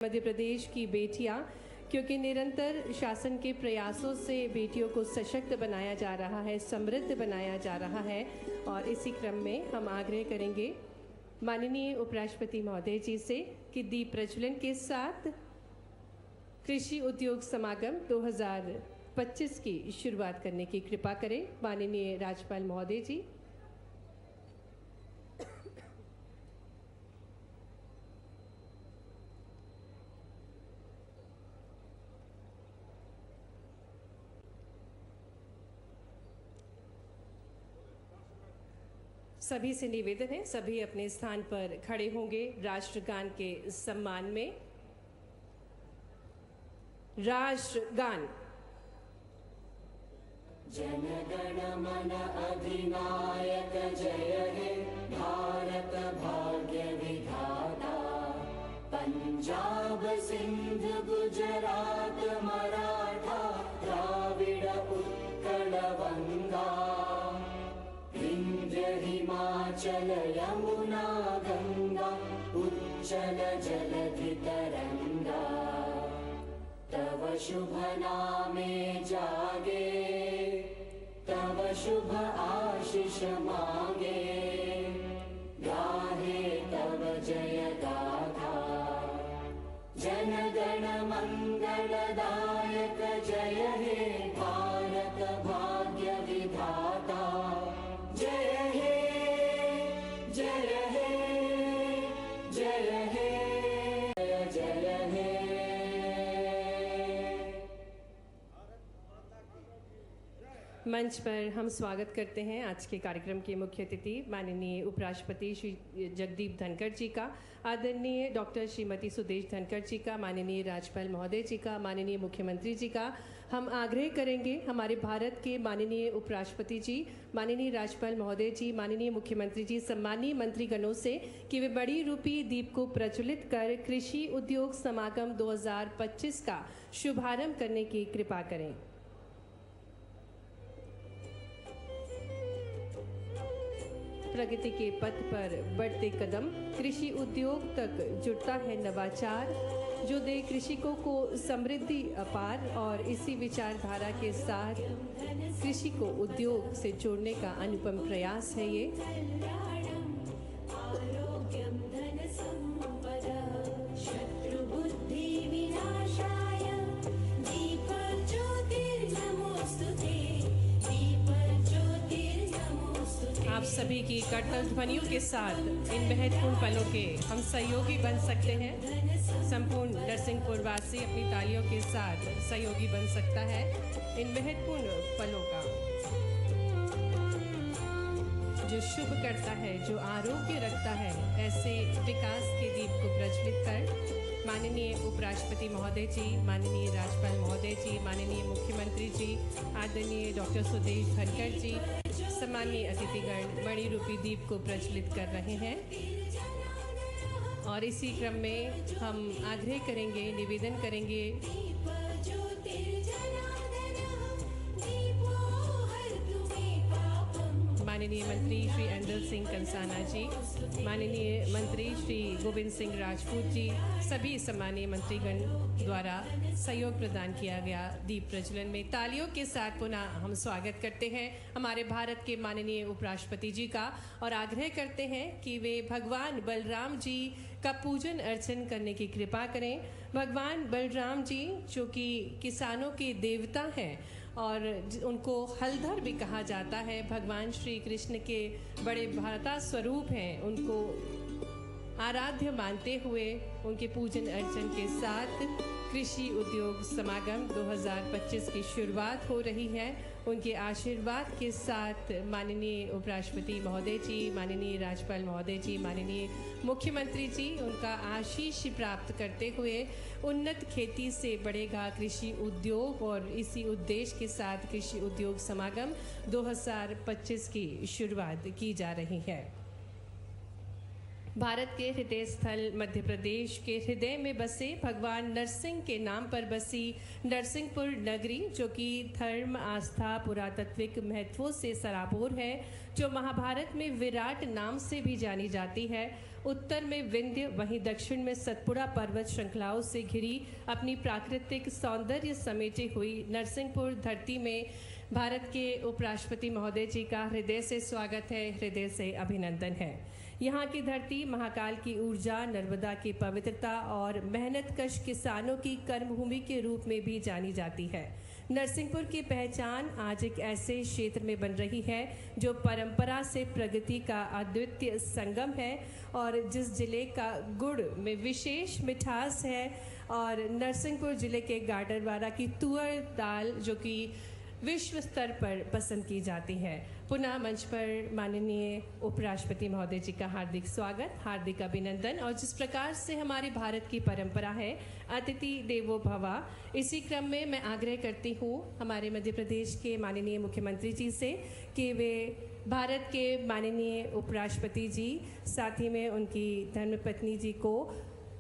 मध्य प्रदेश की बेटियां, क्योंकि निरंतर शासन के प्रयासों से बेटियों को सशक्त बनाया जा रहा है, समृद्ध बनाया जा रहा है। और इसी क्रम में हम आग्रह करेंगे माननीय उपराष्ट्रपति महोदय जी से कि दीप प्रज्वलन के साथ कृषि उद्योग समागम 2025 की शुरुआत करने की कृपा करें। माननीय राज्यपाल महोदय जी। सभी से निवेदन है, सभी अपने स्थान पर खड़े होंगे राष्ट्रगान के सम्मान में। राष्ट्रगान। जन गण मन अधिनायक जय हे भारत भाग्य विधाता। पंजाब सिंध गुजरात मराठा द्राविड़ उत्कल गंगा। विंध्य हिमाचल यमुना गंगा उच्चल जलधि तरंगा। तव शुभ नामे जागे तव शुभ आशीष मांगे। गाहे तव जय गाथा। जन गण मंगलदायक जय हे भारत भाग्य विधाता। जय हे जय हे जय हे जय हे। मंच पर हम स्वागत करते हैं आज के कार्यक्रम के मुख्य अतिथि माननीय उपराष्ट्रपति श्री जगदीप धनखड़ जी का, आदरणीय डॉक्टर श्रीमती सुदेश धनखड़ जी का, माननीय राज्यपाल महोदय जी का, माननीय मुख्यमंत्री जी का। हम आग्रह करेंगे हमारे भारत के माननीय उपराष्ट्रपति जी, माननीय राज्यपाल महोदय जी, माननीय मुख्यमंत्री जी, सम्मानीय मंत्रीगणों से कि वे बड़ी रूपी दीप को प्रज्वलित कर कृषि उद्योग समागम 2025 का शुभारंभ करने की कृपा करें। प्रगति के पथ पर बढ़ते कदम, कृषि उद्योग तक जुड़ता है नवाचार, जो दे कृषकों को समृद्धि अपार। और इसी विचारधारा के साथ कृषि को उद्योग से जोड़ने का अनुपम प्रयास है ये। आप सभी की करतल ध्वनियों के साथ इन महत्वपूर्ण पलों के हम सहयोगी बन सकते हैं। संपूर्ण नरसिंहपुर वासी अपनी तालियों के साथ सहयोगी बन सकता है इन महत्वपूर्ण पलों का, जो शुभ करता है, जो आरोग्य रखता है। ऐसे विकास के दीप को प्रज्वलित कर माननीय उपराष्ट्रपति महोदय जी, माननीय राज्यपाल महोदय जी, माननीय मुख्यमंत्री जी, आदरणीय डॉक्टर सुदेश धनखड़ जी, सम्मानीय अतिथिगण मणि रूपी दीप को प्रज्वलित कर रहे हैं। और इसी क्रम में हम आग्रह करेंगे, निवेदन करेंगे माननीय मंत्री श्री अंडल सिंह कंसाना जी, माननीय मंत्री श्री गोविंद सिंह राजपूत जी, सभी सम्मानीय मंत्रीगण द्वारा सहयोग प्रदान किया गया दीप प्रज्वलन में तालियों के साथ पुनः हम स्वागत करते हैं हमारे भारत के माननीय उपराष्ट्रपति जी का। और आग्रह करते हैं कि वे भगवान बलराम जी का पूजन अर्चन करने की कृपा करें। भगवान बलराम जी जो कि किसानों के देवता हैं और उनको हलधर भी कहा जाता है, भगवान श्री कृष्ण के बड़े भ्राता स्वरूप हैं। उनको आराध्य मानते हुए उनके पूजन अर्चन के साथ कृषि उद्योग समागम 2025 की शुरुआत हो रही है। उनके आशीर्वाद के साथ माननीय उपराष्ट्रपति महोदय जी, माननीय राज्यपाल महोदय जी, माननीय मुख्यमंत्री जी, उनका आशीष प्राप्त करते हुए उन्नत खेती से बढ़ेगा कृषि उद्योग। और इसी उद्देश्य के साथ कृषि उद्योग समागम 2025 की शुरुआत की जा रही है। भारत के हृदय स्थल मध्य प्रदेश के हृदय में बसे भगवान नरसिंह के नाम पर बसी नरसिंहपुर नगरी, जो कि धर्म, आस्था, पुरातात्विक महत्वों से सराबोर है, जो महाभारत में विराट नाम से भी जानी जाती है। उत्तर में विंध्य, वहीं दक्षिण में सतपुड़ा पर्वत श्रृंखलाओं से घिरी अपनी प्राकृतिक सौंदर्य समेटे हुई नरसिंहपुर धरती में भारत के उपराष्ट्रपति महोदय जी का हृदय से स्वागत है, हृदय से अभिनंदन है। यहाँ की धरती महाकाल की ऊर्जा, नर्मदा की पवित्रता और मेहनतकश किसानों की कर्मभूमि के रूप में भी जानी जाती है। नरसिंहपुर की पहचान आज एक ऐसे क्षेत्र में बन रही है जो परंपरा से प्रगति का अद्वितीय संगम है और जिस जिले का गुड़ में विशेष मिठास है। और नरसिंहपुर जिले के गाडरवारा की तुअर दाल जो कि विश्व स्तर पर पसंद की जाती है। पुनः मंच पर माननीय उपराष्ट्रपति महोदय जी का हार्दिक स्वागत, हार्दिक अभिनंदन। और जिस प्रकार से हमारे भारत की परंपरा है अतिथि देवो भवा, इसी क्रम में मैं आग्रह करती हूँ हमारे मध्य प्रदेश के माननीय मुख्यमंत्री जी से कि वे भारत के माननीय उपराष्ट्रपति जी, साथ ही में उनकी धर्मपत्नी जी को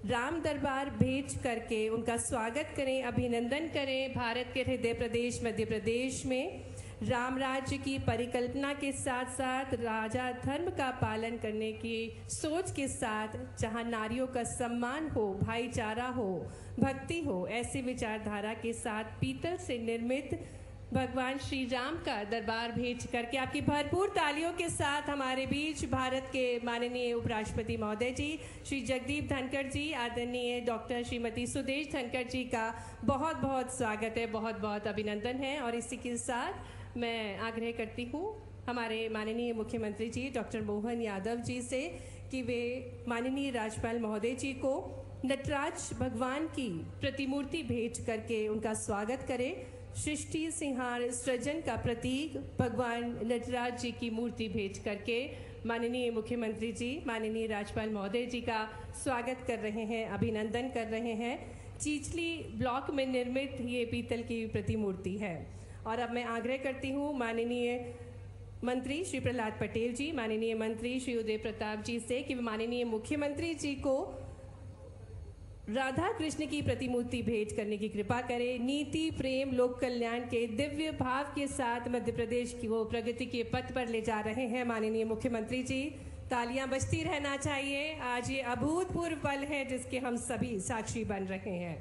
राम दरबार भेज करके उनका स्वागत करें, अभिनंदन करें। भारत के हृदय प्रदेश मध्य प्रदेश में राम राज्य की परिकल्पना के साथ साथ राजा धर्म का पालन करने की सोच के साथ, जहां नारियों का सम्मान हो, भाईचारा हो, भक्ति हो, ऐसी विचारधारा के साथ पीतल से निर्मित भगवान श्री राम का दरबार भेज करके आपकी भरपूर तालियों के साथ हमारे बीच भारत के माननीय उपराष्ट्रपति महोदय जी श्री जगदीप धनखड़ जी, आदरणीय डॉक्टर श्रीमती सुदेश धनखड़ जी का बहुत बहुत स्वागत है, बहुत बहुत अभिनंदन है। और इसी के साथ मैं आग्रह करती हूँ हमारे माननीय मुख्यमंत्री जी डॉक्टर मोहन यादव जी से कि वे माननीय राज्यपाल महोदय जी को नटराज भगवान की प्रतिमूर्ति भेज करके उनका स्वागत करें। सृष्टि संहार सृजन का प्रतीक भगवान नटराज जी की मूर्ति भेज करके माननीय मुख्यमंत्री जी, माननीय राज्यपाल महोदय जी का स्वागत कर रहे हैं, अभिनंदन कर रहे हैं। चीचली ब्लॉक में निर्मित ये पीतल की प्रतिमूर्ति है। और अब मैं आग्रह करती हूँ माननीय मंत्री श्री प्रहलाद पटेल जी, माननीय मंत्री श्री उदय प्रताप जी से कि माननीय मुख्यमंत्री जी को राधा कृष्ण की प्रतिमूर्ति भेंट करने की कृपा करें। नीति, प्रेम, लोक कल्याण के दिव्य भाव के साथ मध्य प्रदेश की वो प्रगति के पथ पर ले जा रहे हैं माननीय मुख्यमंत्री जी। तालियां बजती रहना चाहिए। आज ये अभूतपूर्व पल है जिसके हम सभी साक्षी बन रहे हैं।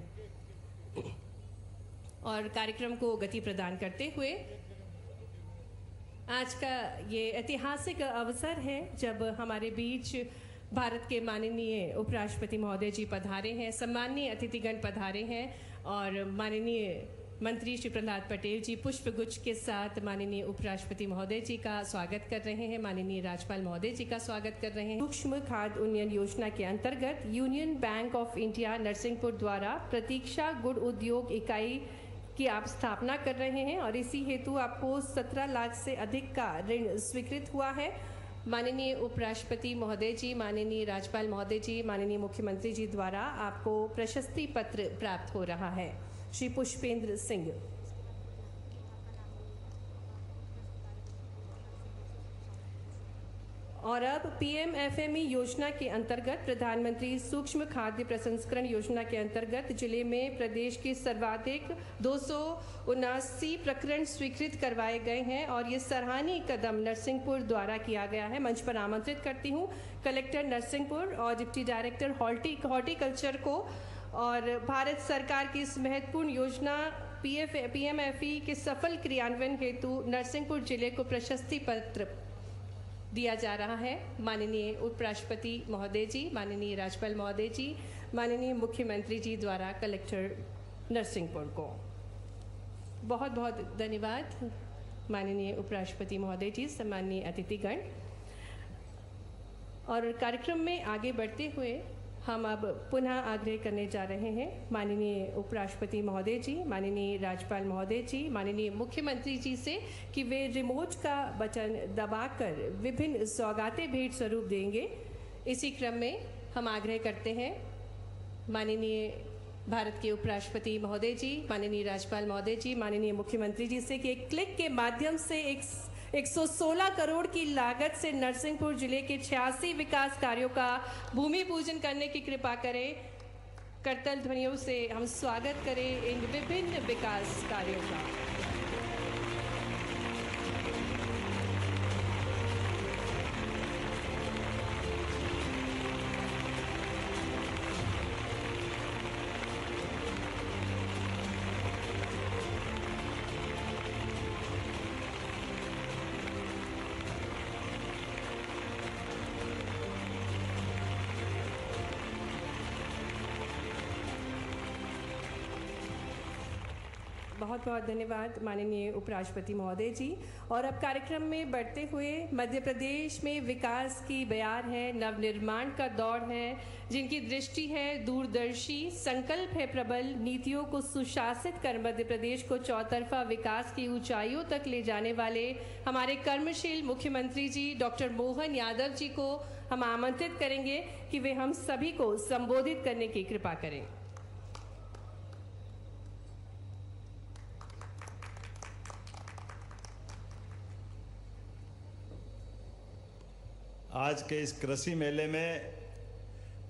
और कार्यक्रम को गति प्रदान करते हुए आज का ये ऐतिहासिक अवसर है जब हमारे बीच भारत के माननीय उपराष्ट्रपति महोदय जी पधारे हैं, सम्माननीय अतिथिगण पधारे हैं और माननीय मंत्री श्री प्रहलाद पटेल जी पुष्पगुच्छ के साथ माननीय उपराष्ट्रपति महोदय जी का स्वागत कर रहे हैं, माननीय राज्यपाल महोदय जी का स्वागत कर रहे हैं। सूक्ष्म खाद्य उन्नयन योजना के अंतर्गत union bank of India Narsinghpur द्वारा प्रतीक्षा गुड़ उद्योग इकाई की आप स्थापना कर रहे हैं और इसी हेतु आपको 17 लाख से अधिक का ऋण स्वीकृत हुआ है। माननीय उपराष्ट्रपति महोदय जी, माननीय राज्यपाल महोदय जी, माननीय मुख्यमंत्री जी द्वारा आपको प्रशस्ति पत्र प्राप्त हो रहा है। श्री पुष्पेंद्र सिंह। और अब पीएमएफएमई योजना के अंतर्गत प्रधानमंत्री सूक्ष्म खाद्य प्रसंस्करण योजना के अंतर्गत जिले में प्रदेश के सर्वाधिक 279 प्रकरण स्वीकृत करवाए गए हैं और ये सराहनीय कदम नरसिंहपुर द्वारा किया गया है। मंच पर आमंत्रित करती हूँ कलेक्टर नरसिंहपुर और डिप्टी डायरेक्टर हॉर्टिकल्चर को और भारत सरकार की इस महत्वपूर्ण योजना पीएमएफई के सफल क्रियान्वयन हेतु नरसिंहपुर जिले को प्रशस्ति पत्र दिया जा रहा है। माननीय उपराष्ट्रपति महोदय जी, माननीय राज्यपाल महोदय जी, माननीय मुख्यमंत्री जी द्वारा कलेक्टर नरसिंहपुर को बहुत बहुत धन्यवाद। माननीय उपराष्ट्रपति महोदय जी, सम्माननीय अतिथिगण। और कार्यक्रम में आगे बढ़ते हुए हम अब पुनः आग्रह करने जा रहे हैं माननीय उपराष्ट्रपति महोदय जी, माननीय राज्यपाल महोदय जी, माननीय मुख्यमंत्री जी से कि वे रिमोट का बटन दबाकर विभिन्न सौगातें भेंट स्वरूप देंगे। इसी क्रम में हम आग्रह करते हैं माननीय भारत के उपराष्ट्रपति महोदय जी, माननीय राज्यपाल महोदय जी, माननीय मुख्यमंत्री जी से कि एक क्लिक के माध्यम से एक 116 करोड़ की लागत से नरसिंहपुर जिले के 86 विकास कार्यों का भूमि पूजन करने की कृपा करें। करतल ध्वनियों से हम स्वागत करें इन विभिन्न विकास कार्यों का। बहुत बहुत धन्यवाद माननीय उपराष्ट्रपति महोदय जी। और अब कार्यक्रम में बढ़ते हुए मध्य प्रदेश में विकास की बयार है, नवनिर्माण का दौर है, जिनकी दृष्टि है दूरदर्शी, संकल्प है प्रबल, नीतियों को सुशासित कर मध्य प्रदेश को चौतरफा विकास की ऊंचाइयों तक ले जाने वाले हमारे कर्मशील मुख्यमंत्री जी डॉक्टर मोहन यादव जी को हम आमंत्रित करेंगे कि वे हम सभी को संबोधित करने की कृपा करें। आज के इस कृषि मेले में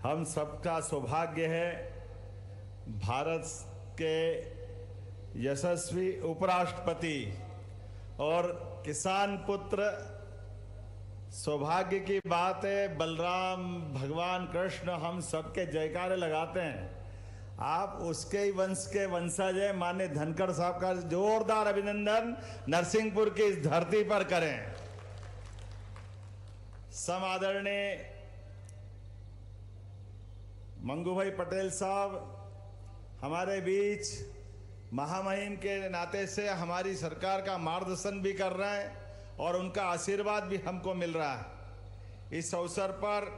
हम सबका सौभाग्य है भारत के यशस्वी उपराष्ट्रपति और किसान पुत्र, सौभाग्य की बात है बलराम भगवान कृष्ण हम सबके जयकारे लगाते हैं। आप उसके ही वंश के वंशज है। माननीय धनखड़ साहब का जोरदार अभिनंदन नरसिंहपुर की इस धरती पर करें। सम आदरणीय मंगू भाई पटेल साहब हमारे बीच महामहिम के नाते से हमारी सरकार का मार्गदर्शन भी कर रहे हैं और उनका आशीर्वाद भी हमको मिल रहा है। इस अवसर पर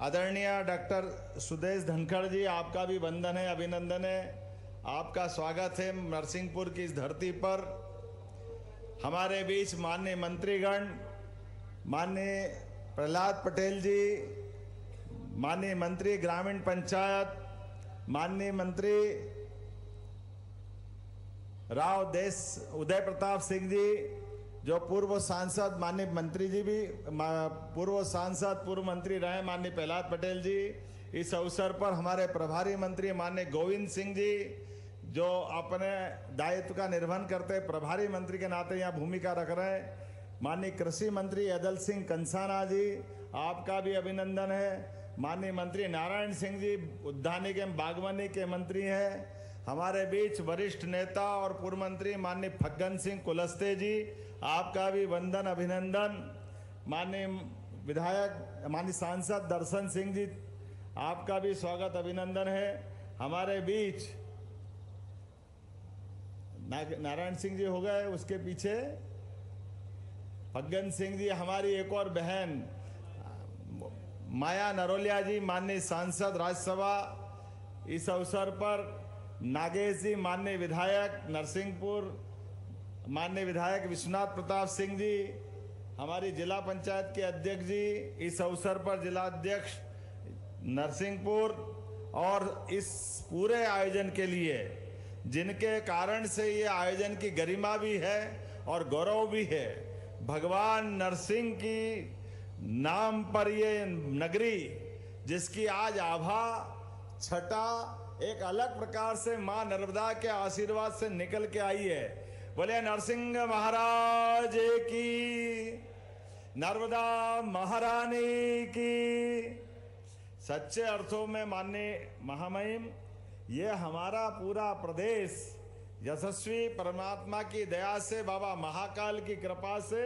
आदरणीय डॉक्टर सुदेश धनखड़ जी, आपका भी वंदन है, अभिनंदन है, आपका स्वागत है नरसिंहपुर की इस धरती पर। हमारे बीच माननीय मंत्रीगण, माननीय प्रहलाद पटेल जी, माननीय मंत्री ग्रामीण पंचायत, माननीय मंत्री राव देश उदय प्रताप सिंह जी, जो पूर्व सांसद, माननीय मंत्री जी भी पूर्व सांसद पूर्व मंत्री रहे माननीय प्रहलाद पटेल जी। इस अवसर पर हमारे प्रभारी मंत्री माननीय गोविंद सिंह जी, जो अपने दायित्व का निर्वहन करते प्रभारी मंत्री के नाते यहाँ भूमिका रख रहे हैं। माननीय कृषि मंत्री अदल सिंह कंसाना जी, आपका भी अभिनंदन है। माननीय मंत्री नारायण सिंह जी उद्यानिकी एवं बागवानी के मंत्री हैं। हमारे बीच वरिष्ठ नेता और पूर्व मंत्री माननीय फग्गन सिंह कुलस्ते जी, आपका भी वंदन अभिनंदन। माननीय विधायक माननीय सांसद दर्शन सिंह जी, आपका भी स्वागत अभिनंदन है। हमारे बीच नारायण सिंह जी हो गए, उसके पीछे फग्गन सिंह जी, हमारी एक और बहन माया नरोलिया जी, माननीय सांसद राज्यसभा। इस अवसर पर नागेश जी, माननीय विधायक नरसिंहपुर, माननीय विधायक विश्वनाथ प्रताप सिंह जी, हमारी जिला पंचायत के अध्यक्ष जी, इस अवसर पर जिला अध्यक्ष नरसिंहपुर, और इस पूरे आयोजन के लिए जिनके कारण से ये आयोजन की गरिमा भी है और गौरव भी है, भगवान नरसिंह की नाम पर ये नगरी, जिसकी आज आभा छटा एक अलग प्रकार से मां नर्मदा के आशीर्वाद से निकल के आई है। बोले नरसिंह महाराज की, नर्मदा महारानी की। सच्चे अर्थों में माननीय महामहिम, ये हमारा पूरा प्रदेश यशस्वी परमात्मा की दया से, बाबा महाकाल की कृपा से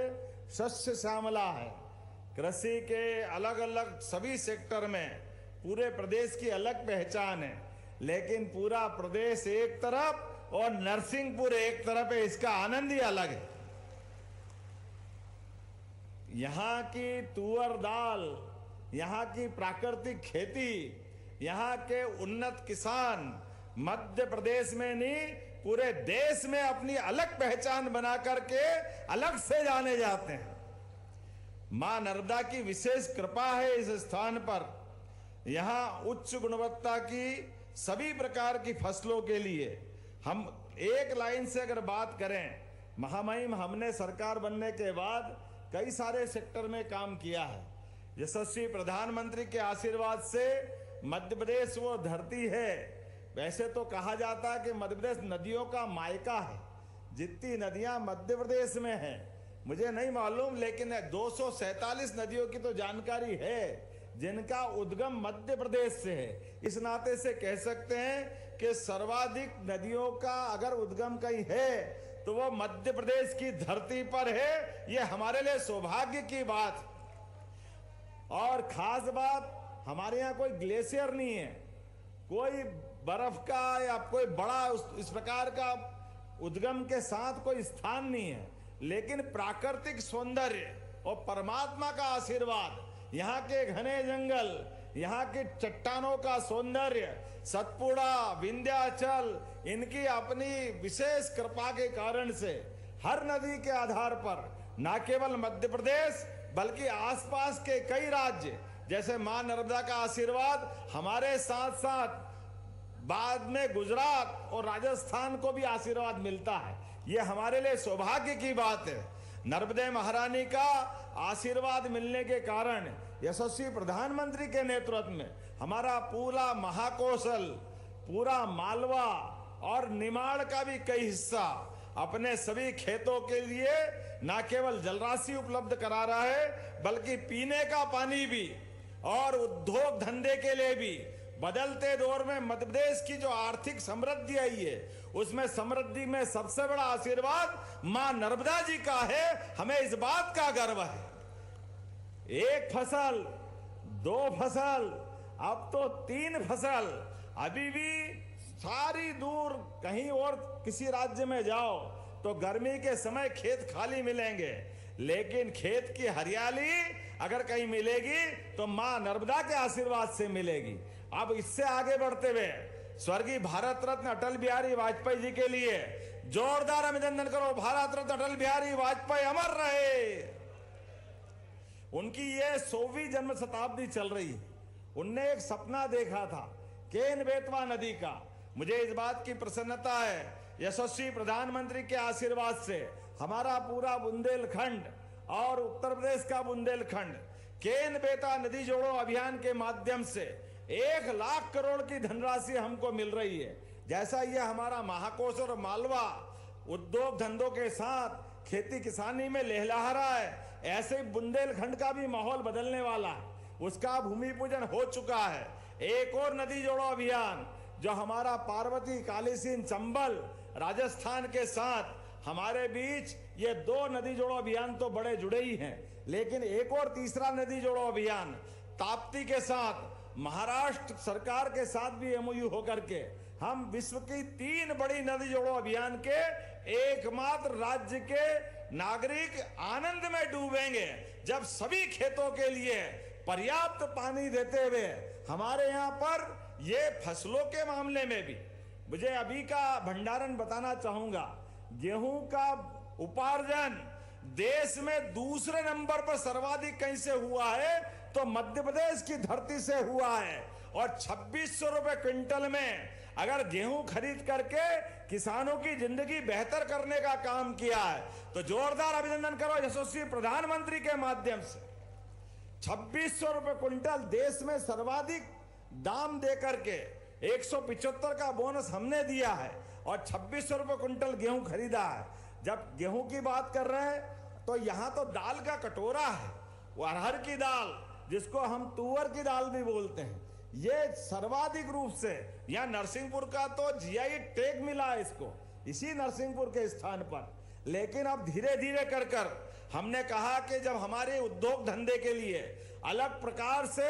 शस्य श्यामला है। कृषि के अलग अलग सभी सेक्टर में पूरे प्रदेश की अलग पहचान है, लेकिन पूरा प्रदेश एक तरफ और नरसिंहपुर एक तरफ है, इसका आनंद ही अलग है। यहाँ की तुअर दाल, यहाँ की प्राकृतिक खेती, यहाँ के उन्नत किसान मध्य प्रदेश में नहीं पूरे देश में अपनी अलग पहचान बना करके अलग से जाने जाते हैं। मां नर्मदा की विशेष कृपा है इस स्थान पर। यहाँ उच्च गुणवत्ता की सभी प्रकार की फसलों के लिए हम एक लाइन से अगर बात करें महामहिम हमने सरकार बनने के बाद कई सारे सेक्टर में काम किया है। यशस्वी प्रधानमंत्री के आशीर्वाद से मध्य प्रदेश वो धरती है। वैसे तो कहा जाता है कि मध्य प्रदेश नदियों का मायका है। जितनी नदियां मध्य प्रदेश में हैं मुझे नहीं मालूम, लेकिन 247 नदियों की तो जानकारी है जिनका उद्गम मध्य प्रदेश से है। इस नाते से कह सकते हैं कि सर्वाधिक नदियों का अगर उद्गम कहीं है तो वो मध्य प्रदेश की धरती पर है। ये हमारे लिए सौभाग्य की बात। और खास बात, हमारे यहाँ कोई ग्लेशियर नहीं है, कोई बर्फ का या कोई बड़ा इस प्रकार का उद्गम के साथ कोई स्थान नहीं है, लेकिन प्राकृतिक सौंदर्य और परमात्मा का आशीर्वाद, यहाँ के घने जंगल, यहाँ की चट्टानों का सौंदर्य, सतपुड़ा, विंध्याचल, इनकी अपनी विशेष कृपा के कारण से हर नदी के आधार पर न केवल मध्य प्रदेश बल्कि आसपास के कई राज्य, जैसे मां नर्मदा का आशीर्वाद हमारे साथ साथ बाद में गुजरात और राजस्थान को भी आशीर्वाद मिलता है। ये हमारे लिए सौभाग्य की बात है। नर्मदे महारानी का आशीर्वाद मिलने के कारण यशस्वी प्रधानमंत्री के नेतृत्व में हमारा पूरा महाकौशल, पूरा मालवा और निमाड़ का भी कई हिस्सा अपने सभी खेतों के लिए न केवल जलराशि उपलब्ध करा रहा है बल्कि पीने का पानी भी और उद्योग धंधे के लिए भी। बदलते दौर में मध्य प्रदेश की जो आर्थिक समृद्धि आई है उसमें समृद्धि में सबसे बड़ा आशीर्वाद मां नर्मदा जी का है। हमें इस बात का गर्व है। एक फसल, दो फसल, अब तो 3 फसल। अभी भी सारी दूर कहीं और किसी राज्य में जाओ तो गर्मी के समय खेत खाली मिलेंगे, लेकिन खेत की हरियाली अगर कहीं मिलेगी तो मां नर्मदा के आशीर्वाद से मिलेगी। अब इससे आगे बढ़ते हुए स्वर्गीय भारत रत्न अटल बिहारी वाजपेयी जी के लिए जोरदार अभिनंदन करो। भारत रत्न अटल बिहारी वाजपेयी अमर रहे। उनकी ये 100वीं जन्म शताब्दी चल रही है। उनने एक सपना देखा था केन बेतवा नदी का। मुझे इस बात की प्रसन्नता है यशस्वी प्रधानमंत्री के आशीर्वाद से हमारा पूरा बुंदेलखंड और उत्तर प्रदेश का बुंदेलखंड केन बेतवा नदी जोड़ो अभियान के माध्यम से 1 लाख करोड़ की धनराशि हमको मिल रही है। जैसा यह हमारा महाकोश और मालवा उद्योग धंधों के साथ खेती किसानी में लहलहा रहा है, ऐसे बुंदेलखंड का भी माहौल बदलने वाला है। उसका भूमि पूजन हो चुका है। एक और नदी जोड़ो अभियान जो हमारा पार्वती, कालीसिंध, चंबल, राजस्थान के साथ हमारे बीच, ये 2 नदी जोड़ो अभियान तो बड़े जुड़े ही हैं, लेकिन एक और तीसरा नदी जोड़ो अभियान ताप्ती के साथ, महाराष्ट्र सरकार के साथ भी एमओयू होकर के हम विश्व की 3 बड़ी नदी जोड़ो अभियान के एकमात्र राज्य के नागरिक आनंद में डूबेंगे जब सभी खेतों के लिए पर्याप्त पानी देते हुए हमारे यहाँ पर ये फसलों के मामले में भी मुझे अभी का भंडारण बताना चाहूंगा। गेहूं का उपार्जन देश में दूसरे नंबर पर सर्वाधिक कहीं से हुआ है तो मध्य प्रदेश की धरती से हुआ है। और 2600 रुपए क्विंटल में अगर गेहूं खरीद करके किसानों की जिंदगी बेहतर करने का काम किया है तो जोरदार अभिनंदन करो यशस्वी प्रधानमंत्री के माध्यम से। 2600 रुपए क्विंटल देश में सर्वाधिक दाम देकर के 175 का बोनस हमने दिया है और 2600 रुपए क्विंटल गेहूं खरीदा है। जब गेहूं की बात कर रहे हैं तो यहां तो दाल का कटोरा है, वो अरहर की दाल जिसको हम तुअर की दाल भी बोलते हैं, ये सर्वाधिक रूप से यहाँ नरसिंहपुर का तो जीआई टैग मिला है इसको, इसी नरसिंहपुर के स्थान पर। लेकिन अब धीरे धीरे कर कर हमने कहा कि जब हमारे उद्योग धंधे के लिए अलग प्रकार से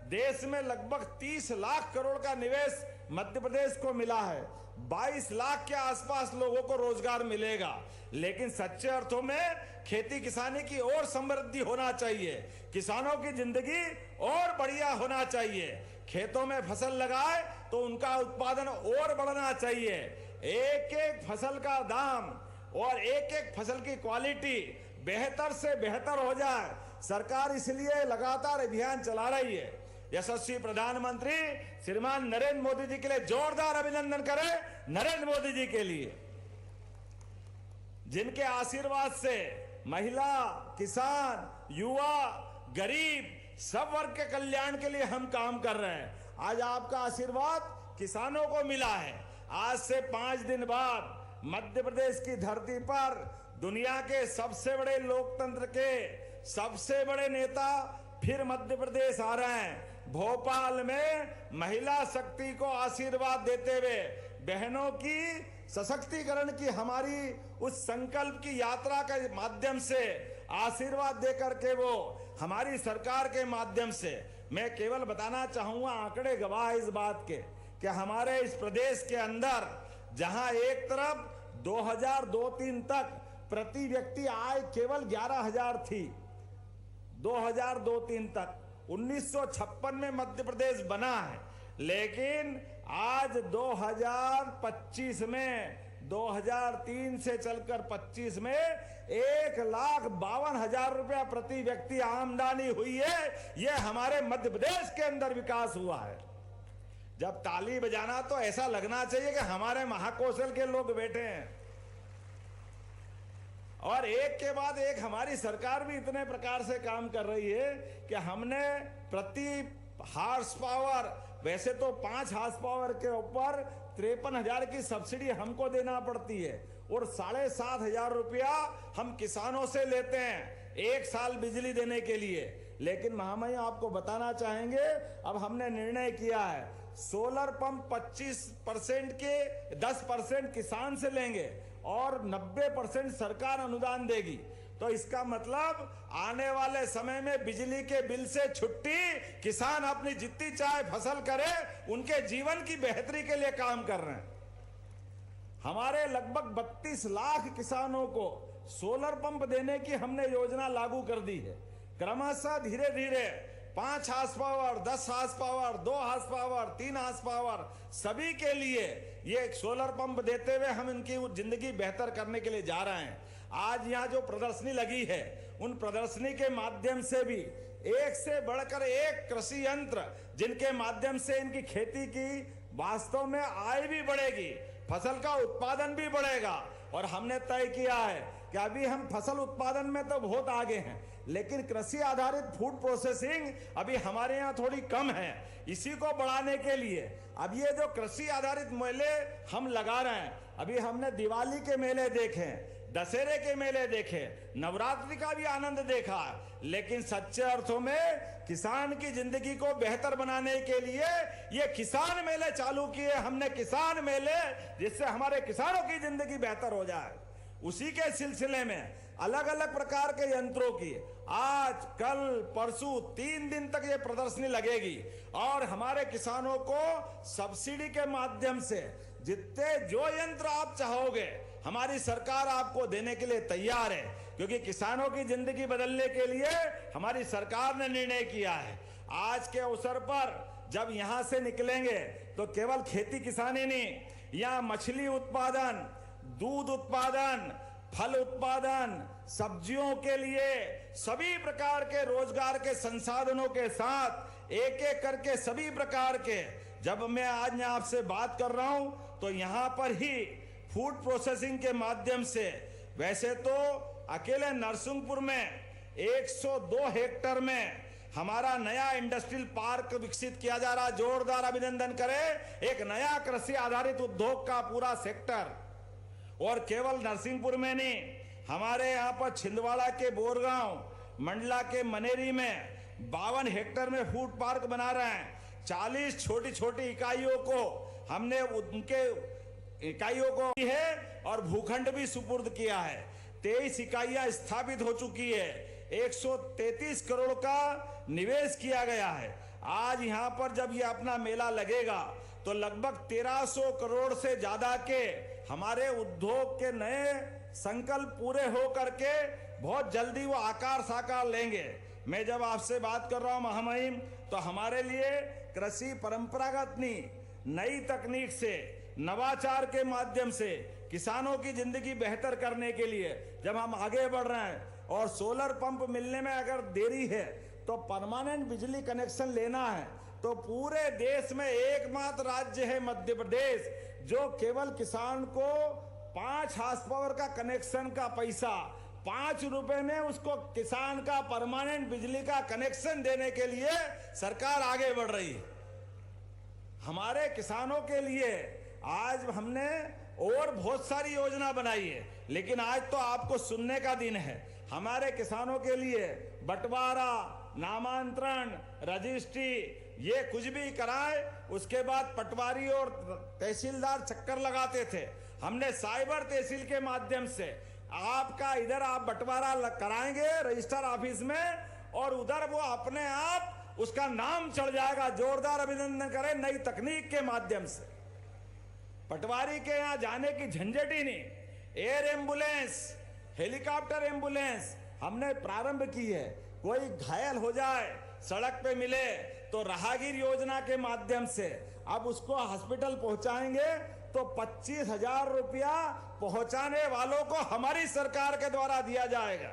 देश में लगभग 30 लाख करोड़ का निवेश मध्य प्रदेश को मिला है, 22 लाख के आसपास लोगों को रोजगार मिलेगा। लेकिन सच्चे अर्थों में खेती किसानी की और समृद्धि होना चाहिए, किसानों की जिंदगी और बढ़िया होना चाहिए। खेतों में फसल लगाए तो उनका उत्पादन और बढ़ना चाहिए। एक एक फसल का दाम और एक एक फसल की क्वालिटी बेहतर से बेहतर हो जाए, सरकार इसलिए लगातार अभियान चला रही है। यशस्वी प्रधानमंत्री श्रीमान नरेंद्र मोदी जी के लिए जोरदार अभिनंदन करें। नरेंद्र मोदी जी के लिए जिनके आशीर्वाद से महिला, किसान, युवा, गरीब सब वर्ग के कल्याण के लिए हम काम कर रहे हैं। आज आपका आशीर्वाद किसानों को मिला है। आज से 5 दिन बाद मध्य प्रदेश की धरती पर दुनिया के सबसे बड़े लोकतंत्र के सबसे बड़े नेता फिर मध्य प्रदेश आ रहे हैं। भोपाल में महिला शक्ति को आशीर्वाद देते हुए बहनों की सशक्तिकरण की हमारी उस संकल्प की यात्रा के माध्यम से आशीर्वाद देकर के वो हमारी सरकार के माध्यम से, मैं केवल बताना चाहूंगा, आंकड़े गवाह इस बात के कि हमारे इस प्रदेश के अंदर जहां एक तरफ 2002-03 तक प्रति व्यक्ति आय केवल 11,000 थी, 2002-03 तक 1956 में मध्य प्रदेश बना है, लेकिन आज 2025 में 2003 से चलकर 25 में 1,52,000 रुपया प्रति व्यक्ति आमदनी हुई है। यह हमारे मध्य प्रदेश के अंदर विकास हुआ है। जब ताली बजाना तो ऐसा लगना चाहिए कि हमारे महाकौशल के लोग बैठे हैं। और एक के बाद एक हमारी सरकार भी इतने प्रकार से काम कर रही है कि हमने प्रति हार्स पावर, वैसे तो 5 हार्स पावर के ऊपर 53,000 की सब्सिडी हमको देना पड़ती है और 7,500 रुपया हम किसानों से लेते हैं 1 साल बिजली देने के लिए। लेकिन महामहिम आपको बताना चाहेंगे, अब हमने निर्णय किया है सोलर पंप 25% के 10% किसान से लेंगे और 90% सरकार अनुदान देगी। तो इसका मतलब आने वाले समय में बिजली के बिल से छुट्टी, किसान अपनी जितनी चाहे फसल करे, उनके जीवन की बेहतरी के लिए काम कर रहे हैं। हमारे लगभग 32 लाख किसानों को सोलर पंप देने की हमने योजना लागू कर दी है। क्रमशः धीरे धीरे 5 horse power, 10 horse power, 2 horse power, 3 horse power सभी के लिए ये सोलर पंप देते हुए हम इनकी जिंदगी बेहतर करने के लिए जा रहे हैं। आज यहाँ जो प्रदर्शनी लगी है, उन प्रदर्शनी के माध्यम से भी एक से बढ़कर एक कृषि यंत्र, जिनके माध्यम से इनकी खेती की वास्तव में आय भी बढ़ेगी, फसल का उत्पादन भी बढ़ेगा। और हमने तय किया है कि अभी हम फसल उत्पादन में तो बहुत आगे हैं, लेकिन कृषि आधारित फूड प्रोसेसिंग अभी हमारे यहाँ थोड़ी कम है। इसी को बढ़ाने के लिए अब ये जो कृषि आधारित मेले हम लगा रहे हैं, अभी हमने दिवाली के मेले देखे, दशहरे के मेले देखे, नवरात्रि का भी आनंद देखा, लेकिन सच्चे अर्थों में किसान की जिंदगी को बेहतर बनाने के लिए ये किसान मेले चालू किए हमने। किसान मेले जिससे हमारे किसानों की जिंदगी बेहतर हो जाए, उसी के सिलसिले में अलग अलग प्रकार के यंत्रों की आज, कल, परसों 3 दिन तक ये प्रदर्शनी लगेगी और हमारे किसानों को सब्सिडी के माध्यम से जितने जो यंत्र आप चाहोगे हमारी सरकार आपको देने के लिए तैयार है, क्योंकि किसानों की जिंदगी बदलने के लिए हमारी सरकार ने निर्णय किया है। आज के अवसर पर जब यहां से निकलेंगे तो केवल खेती किसानी नहीं, यहाँ मछली उत्पादन, दूध उत्पादन, फल उत्पादन, सब्जियों के लिए सभी प्रकार के रोजगार के संसाधनों के साथ एक एक करके सभी प्रकार के, जब मैं आज यहाँ आपसे बात कर रहा हूं तो यहाँ पर ही फूड प्रोसेसिंग के माध्यम से, वैसे तो अकेले नरसिंहपुर में 102 हेक्टेयर में हमारा नया इंडस्ट्रियल पार्क विकसित किया जा रहा, जोरदार अभिनंदन करें। एक नया कृषि आधारित उद्योग का पूरा सेक्टर, और केवल नरसिंहपुर में नहीं, हमारे यहाँ पर छिंदवाड़ा के बोरगांव, मंडला के मनेरी में 52 हेक्टेयर में फूड पार्क बना रहे हैं। 40 छोटी छोटी इकाइयों को हमने उनके इकाइयों को है और भूखंड भी सुपुर्द किया है। 23 इकाइयां स्थापित हो चुकी है। 133 करोड़ का निवेश किया गया है। आज यहाँ पर जब ये अपना मेला लगेगा तो लगभग 1300 करोड़ से ज्यादा के हमारे उद्योग के नए संकल्प पूरे हो करके बहुत जल्दी वो आकार साकार लेंगे। मैं जब आपसे बात कर रहा हूं महामहिम, तो हमारे लिए कृषि परंपरागत नहीं, नई तकनीक से, नवाचार के माध्यम से किसानों की जिंदगी बेहतर करने के लिए जब हम आगे बढ़ रहे हैं, और सोलर पंप मिलने में अगर देरी है तो परमानेंट बिजली कनेक्शन लेना है, तो पूरे देश में एकमात्र राज्य है मध्य प्रदेश जो केवल किसान को 5 हार्स पावर का कनेक्शन का पैसा 5 रुपए में उसको किसान का परमानेंट बिजली का कनेक्शन देने के लिए सरकार आगे बढ़ रही है। हमारे किसानों के लिए आज हमने और बहुत सारी योजना बनाई है, लेकिन आज तो आपको सुनने का दिन है। हमारे किसानों के लिए बंटवारा, नामांतरण, रजिस्ट्री, ये कुछ भी कराए, उसके बाद पटवारी और तहसीलदार चक्कर लगाते थे। हमने साइबर तहसील के माध्यम से आपका इधर आप बंटवारा कराएंगे रजिस्टर ऑफिस में, और उधर वो अपने आप उसका नाम चढ़ जाएगा। जोरदार अभिनंदन करें नई तकनीक के माध्यम से। पटवारी के यहाँ जाने की झंझट ही नहीं। एयर एम्बुलेंस, हेलीकॉप्टर एम्बुलेंस हमने प्रारंभ की है। कोई घायल हो जाए, सड़क पे मिले तो राहगीर योजना के माध्यम से अब उसको हॉस्पिटल पहुंचाएंगे तो 25,000 रुपया पहुंचाने वालों को हमारी सरकार के द्वारा दिया जाएगा।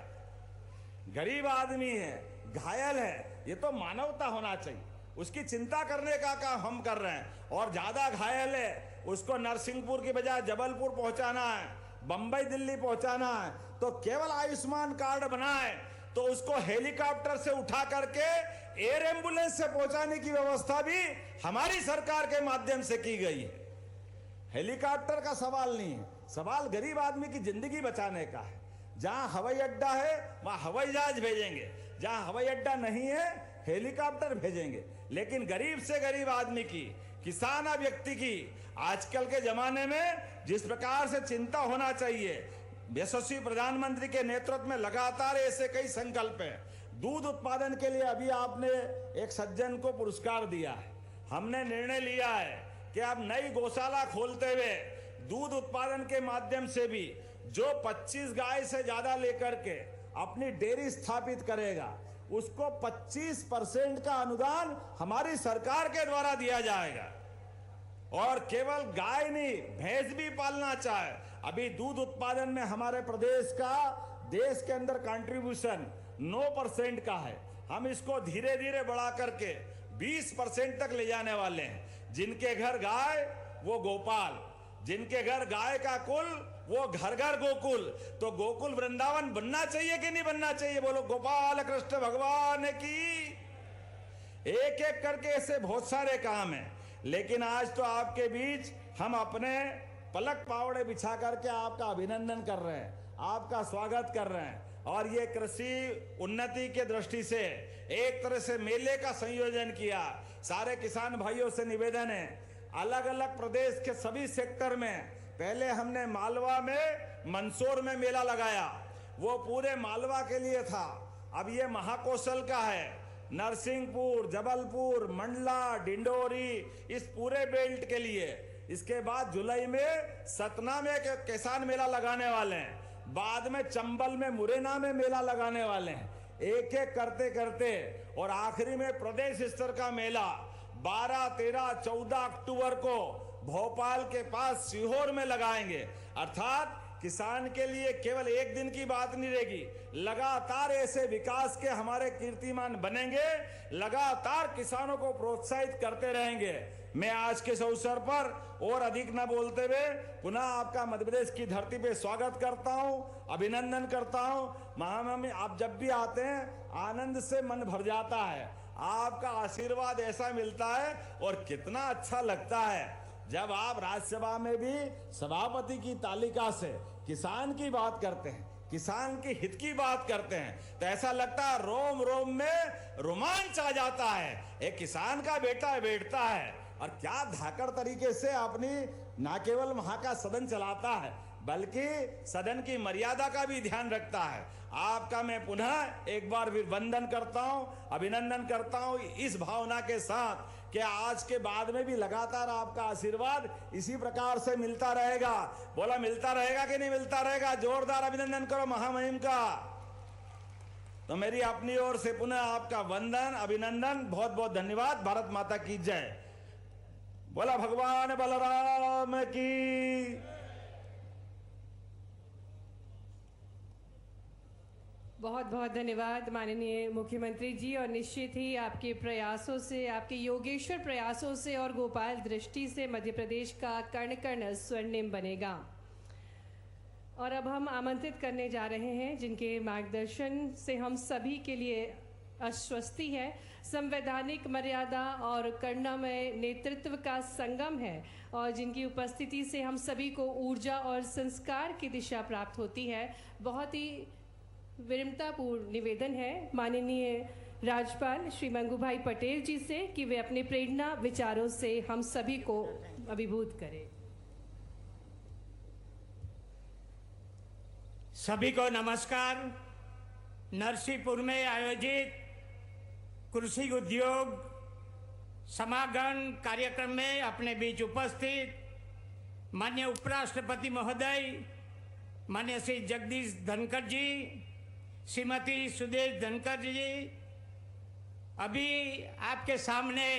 गरीब आदमी है, घायल है, ये तो मानवता होना चाहिए, उसकी चिंता करने का काम हम कर रहे हैं। और ज्यादा घायल है उसको नरसिंहपुर की बजाय जबलपुर पहुंचाना है, बंबई दिल्ली पहुंचाना है, तो केवल आयुष्मान कार्ड बनाए तो उसको हेलीकॉप्टर से उठा करके एयर एम्बुलेंस से पहुंचाने की व्यवस्था भी हमारी सरकार के माध्यम से की गई है। हेलीकॉप्टर का सवाल नहीं है, सवाल गरीब आदमी की जिंदगी बचाने का है। जहां हवाई अड्डा है वहां हवाई जहाज भेजेंगे, जहां हवाई अड्डा नहीं है हेलीकॉप्टर भेजेंगे। लेकिन गरीब से गरीब आदमी की, किसान व्यक्ति की आजकल के जमाने में जिस प्रकार से चिंता होना चाहिए, यशस्वी प्रधानमंत्री के नेतृत्व में लगातार ऐसे कई संकल्प हैं। दूध उत्पादन के लिए अभी आपने एक सज्जन को पुरस्कार दिया है। हमने निर्णय लिया है कि अब नई गौशाला खोलते हुए दूध उत्पादन के माध्यम से भी जो 25 गाय से ज्यादा लेकर के अपनी डेयरी स्थापित करेगा उसको 25% का अनुदान हमारी सरकार के द्वारा दिया जाएगा। और केवल गाय नहीं, भैंस भी पालना चाहे, अभी दूध उत्पादन में हमारे प्रदेश का देश के अंदर कंट्रीब्यूशन 9% का है। हम इसको धीरे धीरे बढ़ा करके 20% तक ले जाने वाले हैं। जिनके घर गाय वो गोपाल, जिनके घर गाय का कुल वो घर घर गोकुल। तो गोकुल वृंदावन बनना चाहिए कि नहीं बनना चाहिए? बोलो गोपाल कृष्ण भगवान की। एक एक करके ऐसे बहुत सारे काम हैं, लेकिन आज तो आपके बीच हम अपने पलक पावड़े बिछा करके आपका अभिनंदन कर रहे हैं, आपका स्वागत कर रहे हैं। और ये कृषि उन्नति के दृष्टि से एक तरह से मेले का संयोजन किया। सारे किसान भाइयों से निवेदन है, अलग अलग प्रदेश के सभी सेक्टर में, पहले हमने मालवा में मंदसौर में मेला लगाया, वो पूरे मालवा के लिए था। अब ये महाकौशल का है, नरसिंहपुर, जबलपुर, मंडला, डिंडोरी, इस पूरे बेल्ट के लिए। इसके बाद जुलाई में सतना में किसान मेला लगाने वाले हैं, बाद में चंबल में, मुरैना में मेला लगाने वाले हैं। एक एक करते करते और आखिरी में प्रदेश स्तर का मेला 12, 13, 14 अक्टूबर को भोपाल के पास सीहोर में लगाएंगे। अर्थात किसान के लिए केवल एक दिन की बात नहीं रहेगी, लगातार ऐसे विकास के हमारे कीर्तिमान बनेंगे, लगातार किसानों को प्रोत्साहित करते रहेंगे। मैं आज के इस अवसर पर और अधिक न बोलते हुए पुनः आपका मध्य प्रदेश की धरती पे स्वागत करता हूं, अभिनंदन करता हूं। महामहिम, आप जब भी आते हैं आनंद से मन भर जाता है, आपका आशीर्वाद ऐसा मिलता है और कितना अच्छा लगता है जब आप राज्यसभा में भी सभापति की तालिका से किसान की बात करते हैं, किसान के हित की बात करते हैं, तो ऐसा लगता है रोम रोम में रोमांच आ जाता है। एक किसान का बेटा बैठता है और क्या धाकड़ तरीके से अपनी न केवल वहां का सदन चलाता है बल्कि सदन की मर्यादा का भी ध्यान रखता है। आपका मैं पुनः एक बार भी वंदन करता हूं, अभिनंदन करता हूं इस भावना के साथ कि आज के बाद में भी लगातार आपका आशीर्वाद इसी प्रकार से मिलता रहेगा। बोला मिलता रहेगा कि नहीं मिलता रहेगा? जोरदार अभिनंदन करो महामहिम का। तो मेरी अपनी ओर से पुनः आपका वंदन, अभिनंदन, बहुत बहुत धन्यवाद। भारत माता की जय। बोला भगवान बलराम की। बहुत बहुत धन्यवाद माननीय मुख्यमंत्री जी। और निश्चित ही आपके प्रयासों से, आपके योगेश्वर प्रयासों से और गोपाल दृष्टि से मध्य प्रदेश का कण कण स्वर्णिम बनेगा। और अब हम आमंत्रित करने जा रहे हैं जिनके मार्गदर्शन से हम सभी के लिए आश्वस्ति है, संवैधानिक मर्यादा और करुणामय नेतृत्व का संगम है और जिनकी उपस्थिति से हम सभी को ऊर्जा और संस्कार की दिशा प्राप्त होती है। बहुत ही विनम्रतापूर्ण निवेदन है माननीय राज्यपाल श्री मंगूभाई पटेल जी से कि वे अपने प्रेरणा विचारों से हम सभी को अभिभूत करें। सभी को नमस्कार। नरसिंहपुर में आयोजित कृषि उद्योग समागम कार्यक्रम में अपने बीच उपस्थित माननीय उपराष्ट्रपति महोदय, माननीय श्री जगदीश धनखड़ जी, श्रीमती सुदेश धनखड़ जी, अभी आपके सामने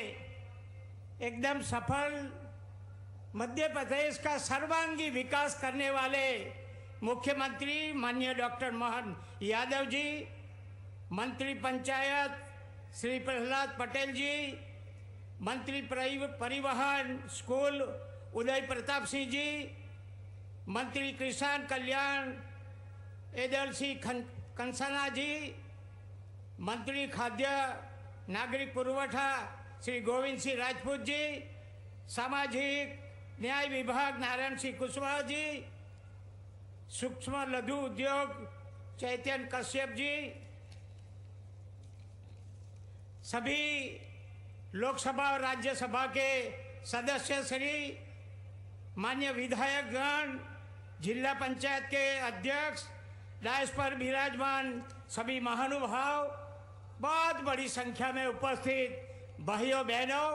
एकदम सफल मध्य प्रदेश का सर्वांगी विकास करने वाले मुख्यमंत्री माननीय डॉक्टर मोहन यादव जी, मंत्री पंचायत श्री प्रहलाद पटेल जी, मंत्री परिवहन स्कूल उदय प्रताप सिंह जी, मंत्री किसान कल्याण एडलसी कंसाना जी, मंत्री खाद्य नागरिक पुरवठा श्री गोविंद सिंह राजपूत जी, सामाजिक न्याय विभाग नारायण सिंह कुशवाहा जी, सूक्ष्म लघु उद्योग चैतन्य कश्यप जी, सभी लोकसभा और राज्यसभा के सदस्य श्री, मान्य विधायकगण, जिला पंचायत के अध्यक्ष, डायस पर विराजमान सभी महानुभाव, बहुत बड़ी संख्या में उपस्थित भाइयों बहनों,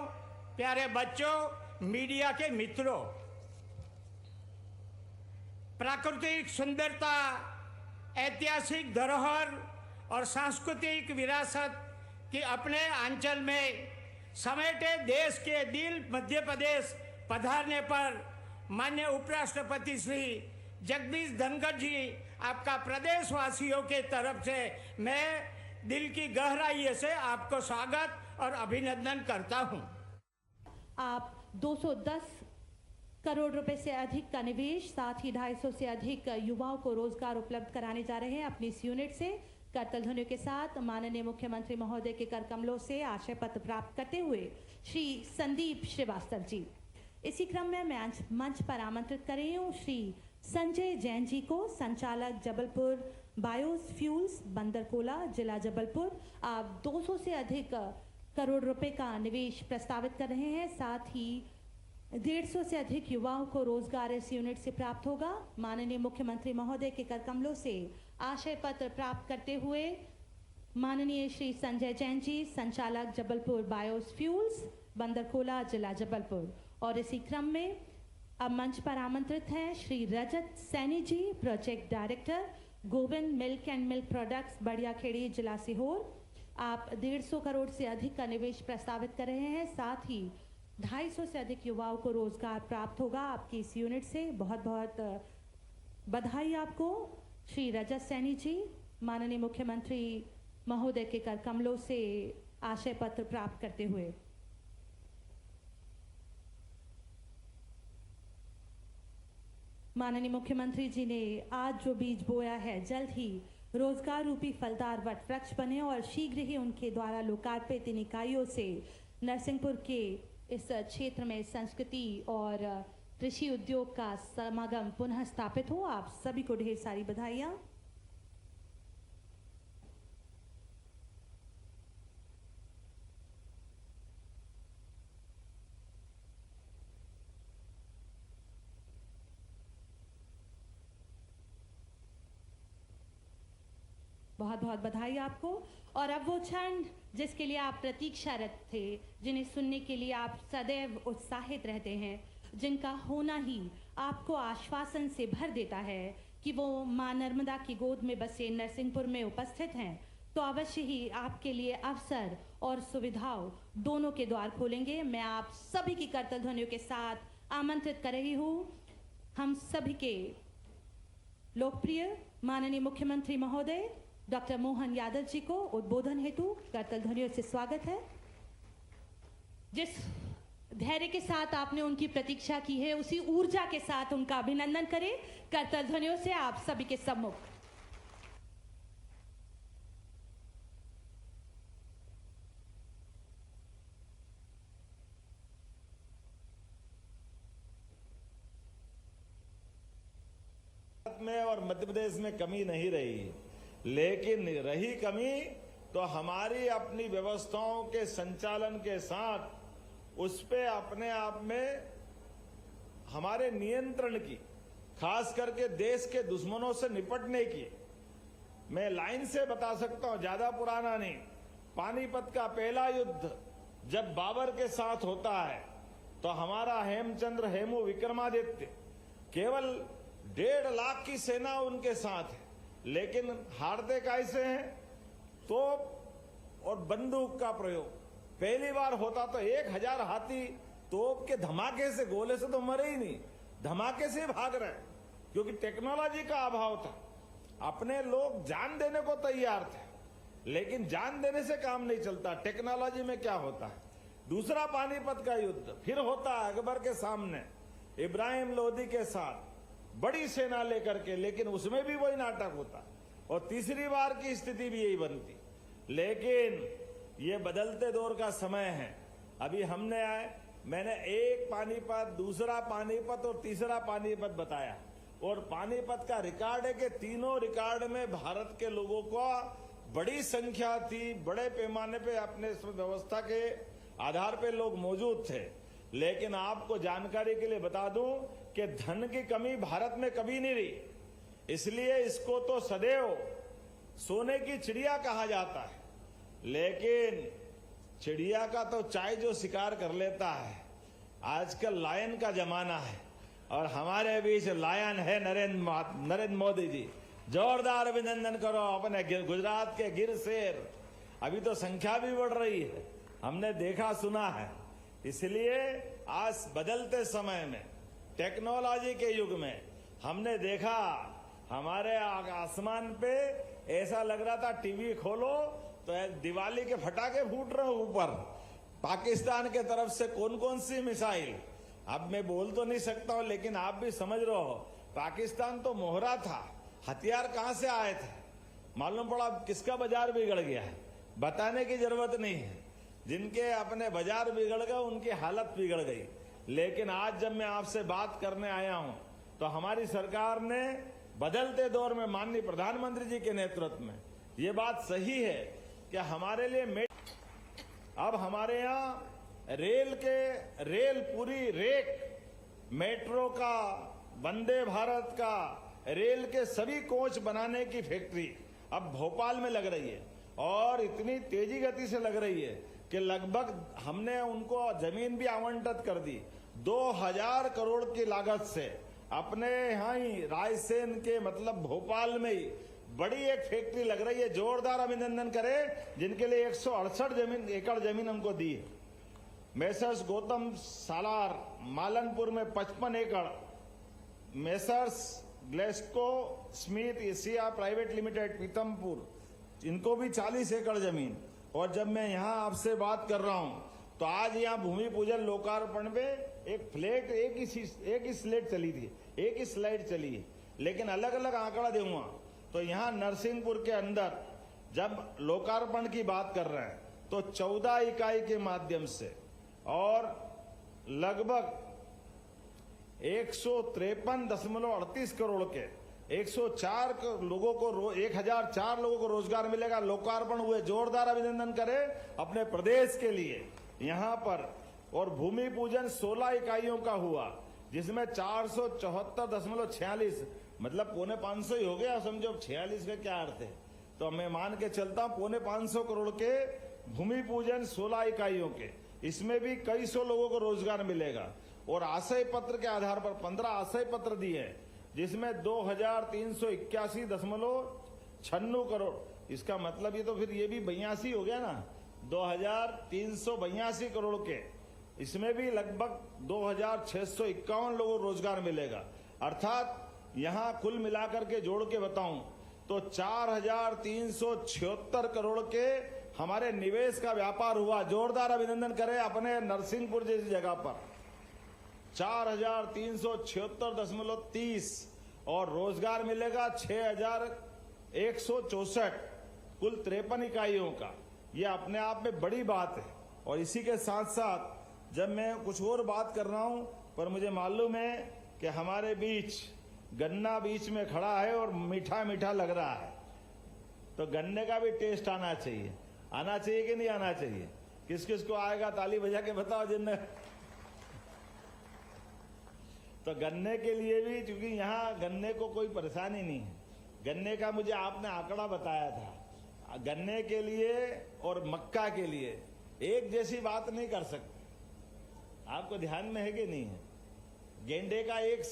प्यारे बच्चों, मीडिया के मित्रों, प्राकृतिक सुंदरता, ऐतिहासिक धरोहर और सांस्कृतिक विरासत कि अपने अंचल में समेटे देश के दिल मध्य प्रदेश पधारने पर माननीय उपराष्ट्रपति श्री जगदीश धनखड़ जी, आपका प्रदेशवासियों के तरफ से मैं दिल की गहराई से आपको स्वागत और अभिनंदन करता हूं। आप 210 करोड़ रुपए से अधिक का निवेश, साथ ही 250 से अधिक युवाओं को रोजगार उपलब्ध कराने जा रहे हैं अपनी इस यूनिट से। करतल ध्वनियों के साथ माननीय मुख्यमंत्री महोदय के कर कमलों से आशय पत्र प्राप्त करते हुए श्री संदीप श्रीवास्तव जी। इसी क्रम में मैं मंच पर आमंत्रित कर रही हूँ श्री संजय जैन जी को, संचालक जबलपुर बायोस फ्यूल्स बंदरकोला जिला जबलपुर। आप 200 से अधिक करोड़ रुपए का निवेश प्रस्तावित कर रहे हैं, साथ ही 150 से अधिक युवाओं को रोजगार इस यूनिट से प्राप्त होगा। माननीय मुख्यमंत्री महोदय के कर कमलों से आशय पत्र प्राप्त करते हुए माननीय श्री संजय जैन जी, संचालक जबलपुर बायोस फ्यूल्स बंदरकोला जिला जबलपुर। और इसी क्रम में अब मंच पर आमंत्रित हैं Shri Rajat Saini ji, project director Govind milk and milk products Badiyakhedi जिला सीहोर। आप 150 करोड़ से अधिक का निवेश प्रस्तावित कर रहे हैं, साथ ही 250 से अधिक युवाओं को रोजगार प्राप्त होगा आपकी इस यूनिट से। बहुत बहुत बधाई आपको श्री रजत सैनी जी। माननीय मुख्यमंत्री महोदय के कर कमलों से आशय पत्र प्राप्त करते हुए माननीय मुख्यमंत्री जी ने आज जो बीज बोया है, जल्द ही रोजगार रूपी फलदार वट वृक्ष बने और शीघ्र ही उनके द्वारा लोकार्पित इन इकाइयों से नरसिंहपुर के इस क्षेत्र में संस्कृति और कृषि उद्योग का समागम पुनः स्थापित हो। आप सभी को ढेर सारी बधाइयां। बहुत बहुत बधाई आपको। और अब वो क्षण जिसके लिए आप प्रतीक्षारत थे, जिन्हें सुनने के लिए आप सदैव उत्साहित रहते हैं, जिनका होना ही आपको आश्वासन से भर देता है कि वो मां नर्मदा की गोद में बसे नरसिंहपुर में उपस्थित हैं, तो अवश्य ही आपके लिए अवसर और सुविधाओं दोनों के द्वार खोलेंगे। मैं आप सभी की करतल ध्वनियों के साथ आमंत्रित कर रही हूँ हम सभी के लोकप्रिय माननीय मुख्यमंत्री महोदय डॉक्टर मोहन यादव जी को उद्बोधन हेतु करतल ध्वनियों से स्वागत है। जिस धैर्य के साथ आपने उनकी प्रतीक्षा की है, उसी ऊर्जा के साथ उनका अभिनंदन करें करतल ध्वनियों से आप सभी के सम्मुख। में और मध्य प्रदेश में कमी नहीं रही, लेकिन रही कमी तो हमारी अपनी व्यवस्थाओं के संचालन के साथ उस पे अपने आप में हमारे नियंत्रण की, खास करके देश के दुश्मनों से निपटने की। मैं लाइन से बता सकता हूं, ज्यादा पुराना नहीं। पानीपत का पहला युद्ध जब बाबर के साथ होता है तो हमारा हेमचंद्र हेमू विक्रमादित्य केवल 1.5 लाख की सेना उनके साथ है, लेकिन हारते कैसे हैं? तोप और बंदूक का प्रयोग पहली बार होता तो 1000 हाथी तोप के धमाके से, गोले से तो मरे ही नहीं, धमाके से भाग रहे, क्योंकि टेक्नोलॉजी का अभाव था। अपने लोग जान देने को तैयार थे, लेकिन जान देने से काम नहीं चलता, टेक्नोलॉजी में क्या होता है। दूसरा पानीपत का युद्ध फिर होता है अकबर के सामने, इब्राहिम लोदी के साथ बड़ी सेना लेकर के, लेकिन उसमें भी वही नाटक होता। और तीसरी बार की स्थिति भी यही बनती। लेकिन ये बदलते दौर का समय है। अभी मैंने एक पानीपत, दूसरा पानीपत और तीसरा पानीपत बताया, और पानीपत का रिकॉर्ड है कि तीनों रिकॉर्ड में भारत के लोगों को बड़ी संख्या थी, बड़े पैमाने पे अपने व्यवस्था के आधार पे लोग मौजूद थे। लेकिन आपको जानकारी के लिए बता दूं कि धन की कमी भारत में कभी नहीं रही, इसलिए इसको तो सदैव सोने की चिड़िया कहा जाता है। लेकिन चिड़िया का तो चाय जो शिकार कर लेता है, आजकल लायन का जमाना है, और हमारे बीच लायन है नरेंद्र मोदी जी। जोरदार अभिनंदन करो अपने गुजरात के गिर शेर। अभी तो संख्या भी बढ़ रही है, हमने देखा सुना है। इसलिए आज बदलते समय में, टेक्नोलॉजी के युग में, हमने देखा हमारे आसमान पे ऐसा लग रहा था टीवी खोलो तो दिवाली के फटाके फूट रहे ऊपर। पाकिस्तान के तरफ से कौन कौन सी मिसाइल, अब मैं बोल तो नहीं सकता हूं, लेकिन आप भी समझ रहे हो, पाकिस्तान तो मोहरा था, हथियार कहां से आए थे मालूम पड़ा। किसका बाजार बिगड़ गया है बताने की जरूरत नहीं है। जिनके अपने बाजार बिगड़ गए उनकी हालत बिगड़ गई। लेकिन आज जब मैं आपसे बात करने आया हूं तो हमारी सरकार ने बदलते दौर में माननीय प्रधानमंत्री जी के नेतृत्व में ये बात सही है कि हमारे लिए अब हमारे यहाँ रेल पूरी रेक, मेट्रो का, वंदे भारत का, रेल के सभी कोच बनाने की फैक्ट्री अब भोपाल में लग रही है, और इतनी तेजी गति से लग रही है कि लगभग हमने उनको जमीन भी आवंटित कर दी। 2000 करोड़ की लागत से अपने यहाँ ही रायसेन के मतलब भोपाल में ही बड़ी एक फैक्ट्री लग रही है। जोरदार अभिनंदन करें जिनके लिए 168 एकड़ जमीन हमको दी है। मेसर्स गौतम सालार मालनपुर में 55 एकड़, messrs ग्लेस्को Smith Asia private limited Pithampur, इनको भी 40 एकड़ जमीन। और जब मैं यहाँ आपसे बात कर रहा हूँ तो आज यहाँ भूमि पूजन लोकार्पण में एक फ्लैट एक ही स्लाइड चली थी, एक ही स्लाइड चली है, लेकिन अलग अलग आंकड़ा दूंगा। तो यहाँ नरसिंहपुर के अंदर जब लोकार्पण की बात कर रहे हैं तो 14 इकाई के माध्यम से और लगभग 153.38 करोड़ के 104 लोगों को 1004 लोगों को रोजगार मिलेगा। लोकार्पण हुए, जोरदार अभिनंदन करें अपने प्रदेश के लिए यहाँ पर। और भूमि पूजन 16 इकाइयों का हुआ, जिसमें 474.46 मतलब 450 ही हो गया, समझो 46 का क्या अर्थ है। तो मैं मान के चलता हूँ 450 करोड़ के भूमि पूजन 16 इकाइयों के, इसमें भी कई सौ लोगों को रोजगार मिलेगा। और आशय पत्र के आधार पर 15 आशय पत्र दिए हैं, जिसमें 2396.96 करोड़। इसका मतलब ये तो फिर ये भी 82 हो गया ना, 2382 करोड़ के, इसमें भी लगभग 2651 लोगों को रोजगार मिलेगा। अर्थात यहाँ कुल मिलाकर के जोड़ के बताऊं तो 4376 करोड़ के हमारे निवेश का व्यापार हुआ। जोरदार अभिनंदन करें अपने नरसिंहपुर जैसी जगह पर 4,376.30 और रोजगार मिलेगा 6,164, कुल 53 इकाइयों का। ये अपने आप में बड़ी बात है। और इसी के साथ साथ जब मैं कुछ और बात कर रहा हूं, पर मुझे मालूम है कि हमारे बीच गन्ना बीच में खड़ा है और मीठा मीठा लग रहा है, तो गन्ने का भी टेस्ट आना चाहिए। आना चाहिए कि नहीं आना चाहिए? किस किस को आएगा ताली बजा के बताओ जिनने। तो गन्ने के लिए भी, क्योंकि यहाँ गन्ने को कोई परेशानी नहीं है, गन्ने का मुझे आपने आंकड़ा बताया था, गन्ने के लिए और मक्का के लिए एक जैसी बात नहीं कर सकते। आपको ध्यान में है कि नहीं है? गेंडे का एक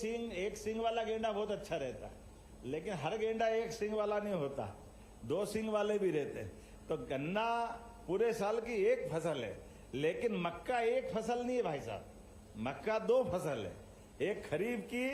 सींग वाला गेंडा बहुत अच्छा रहता है, लेकिन हर गेंडा एक सींग वाला नहीं होता, 2 सींग वाले भी रहते हैं। तो गन्ना पूरे साल की एक फसल है, लेकिन मक्का एक फसल नहीं है भाई साहब, मक्का 2 फसल है, एक खरीफ की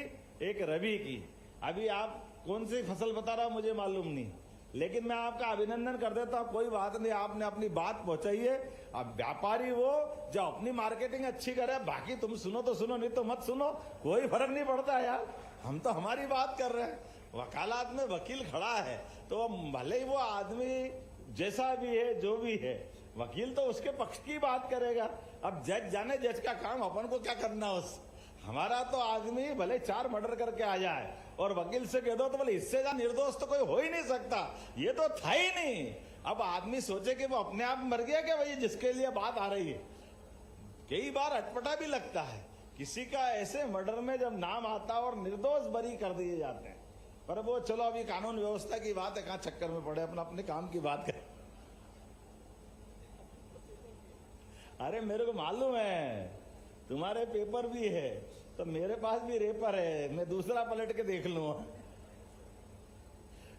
एक रबी की। अभी आप कौन सी फसल बता रहा हूं मुझे मालूम नहीं, लेकिन मैं आपका अभिनंदन कर देता हूं। कोई बात नहीं, आपने अपनी बात पहुंचाई है। अब व्यापारी वो जो अपनी मार्केटिंग अच्छी करे, बाकी तुम सुनो तो सुनो, नहीं तो मत सुनो, कोई फर्क नहीं पड़ता यार। हम तो हमारी बात कर रहे हैं। वकालत में वकील खड़ा है तो भले ही वो आदमी जैसा भी है, जो भी है, वकील तो उसके पक्ष की बात करेगा। अब जज जाने जज का काम, अपन को क्या करना उस। हमारा तो आदमी भले 4 मर्डर करके आ जाए और वकील से कह दो तो बोले इससे ज्यादा निर्दोष तो कोई हो ही नहीं सकता, ये तो था ही नहीं। अब आदमी सोचे कि वो अपने आप मर गया क्या भाई जिसके लिए बात आ रही है। कई बार अटपटा भी लगता है किसी का ऐसे मर्डर में जब नाम आता और निर्दोष बरी कर दिए जाते हैं। पर वो चलो अभी कानून व्यवस्था की बात है, कहां चक्कर में पड़े, अपना अपने काम की बात करें। अरे मेरे को मालूम है तुम्हारे पेपर भी है, तो मेरे पास भी रेपर है, मैं दूसरा पलट के देख लूंगा।